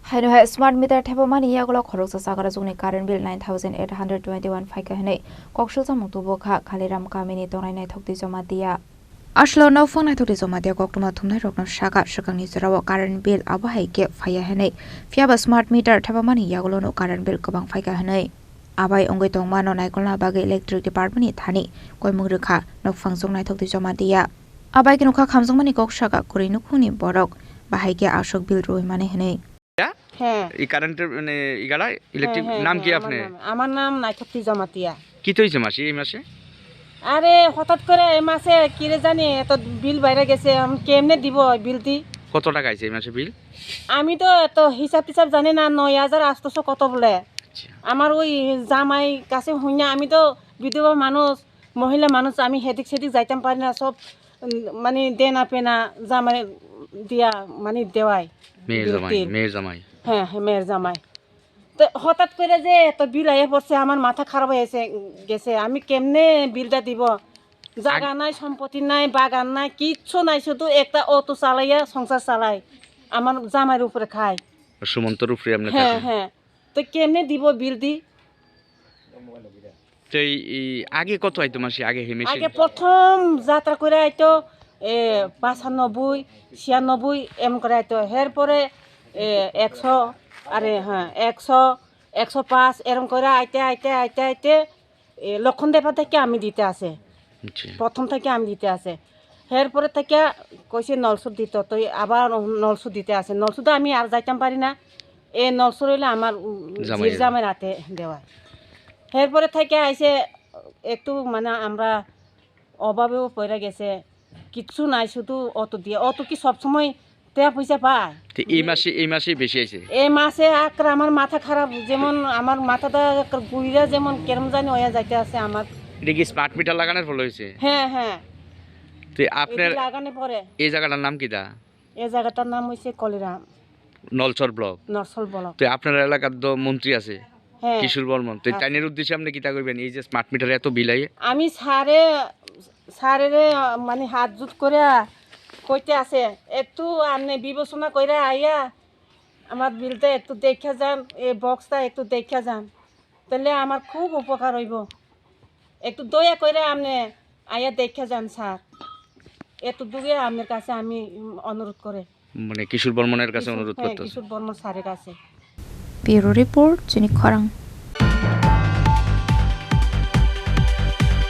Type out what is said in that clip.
Haino hai smart meter thebo mani yagola khorok sa sagara jungni current bill 9821 phaika hene kokshil jamung tubo kha khaliram kamini tongnai nai thokti joma dia Ashlo no phone nai thokti joma dia koktuma thumnai rokna shaka shakangni jarawo current bill abo haike phaya hene fiaba smart meter thebo mani yagolo no current bill kabang phaika hene abai ongoi tongma no naikolna bage electric department ni thani koimung rukha no phangjong nai thokti joma dia abai kinu kha khamjong mani kokshaka kurinu khuni borok bahaike ashok bill roi mane hene হ্যাঁ এই কারেন্টের মানে ইগালা electric নাম কি আপনি আমার নাম নাইথপ্তি জমাতিয়া কি তৈছে মাসি এই মাসে আরে হঠাৎ করে এই মাসে কি রে জানি এত বিল বাইরে গেছে আমি কেমনে দিব বিলটি কত টাকা আইছে এই মাসে বিল আমি তো এত হিসাব টিসাব জানি না 9800 কত বলে আমার ওই জামাই কাছে হইনা আমি তো বিধবা মানুষ মহিলা মানুষ আমি হেদিক সেদিক যাইতাম পারি না সব মানে দেনা পেনা জামাই দিয়া মানে দেওয়াই মেয়ের জামাই হ্যাঁ মেয়ের জামাই তো হঠাৎ করে যে এত বিল আইয়া পড়ছে আমার মাথা খারাপ হয়েছে গেছে আমি কেমনে বিলটা দিব জায়গা নাই সম্পত্তি নাই বাগান নাই কিচ্ছু নাই শুধু একটা অটো চালাইয়া সংসার চালাই আমার জামাইয়ের উপরে খায় সুমন্তর উপরে আপনি হ্যাঁ হ্যাঁ তো কেমনে দিব বিল দি তো এই আগে কত আইতো মাসি আগে হেমেশে আগে প্রথম যাত্রা করে আইতো 95 96 এম করে আইতো এরপরে 100 আরে হ্যাঁ 100 105 এরকম করে আইতে আইতে আইতে আইতে লক্ষণদেবা থেকে আমি দিতে আছে প্রথম থেকে আমি দিতে আছে এরপরে থেকে কইছে নলসুর দিত তো আবার নলসুর দিতে আছে নলসুর আমি আর যাইতাম পারি না এই নলসুর হইলে আমার জিরজামের হাতে দেওয়া এরপরে থেকে আইসে একটু মানে আমরা অভাবেও পড়ে গেছে কিচ্ছু নাই শুধু অত দিয়ে অত কি সবসময় টাকা পয়সা পায় এই মাসে বেশি আইছে এই মাসে আক্রা আমার মাথা খারাপ যেমন আমার মাথাটা গুইরা যেমন কেরম জানি হয়ে যাইতে আছে আমার এটা কি স্মার্ট মিটার লাগানোর ফলে হইছে হ্যাঁ হ্যাঁ তো আপনার লাগানোর পরে এই জায়গাটার নাম কি দা এই জায়গাটার নাম হইছে কলিরাম নলছর ব্লক নরসল ব্লক তো আপনার এলাকার তো মন্ত্রী আছে হ্যাঁ কিশোর বর্মন তো টাইনের উদ্দেশ্যে আপনি কিটা করবেন এই যে স্মার্ট মিটার এত বিল আইয়ে আমি সারে মানে হাত জুত করে কইতে আছে একটু আপনি বিবেচনা করে আইয়া আমার বিলটা একটু দেখা যান এই বক্সটা একটু দেখা যান তাহলে আমার খুব উপকার হইব একটু দয়া করে আপনি আইয়া দেখা যান স্যার একটু দূরে আপনার কাছে আমি অনুরোধ করে মানে কিশোর বর্মনের কাছে অনুরোধ করতেছি কিশোর বর্মন স্যারের কাছে Bureau report Jenny Kharang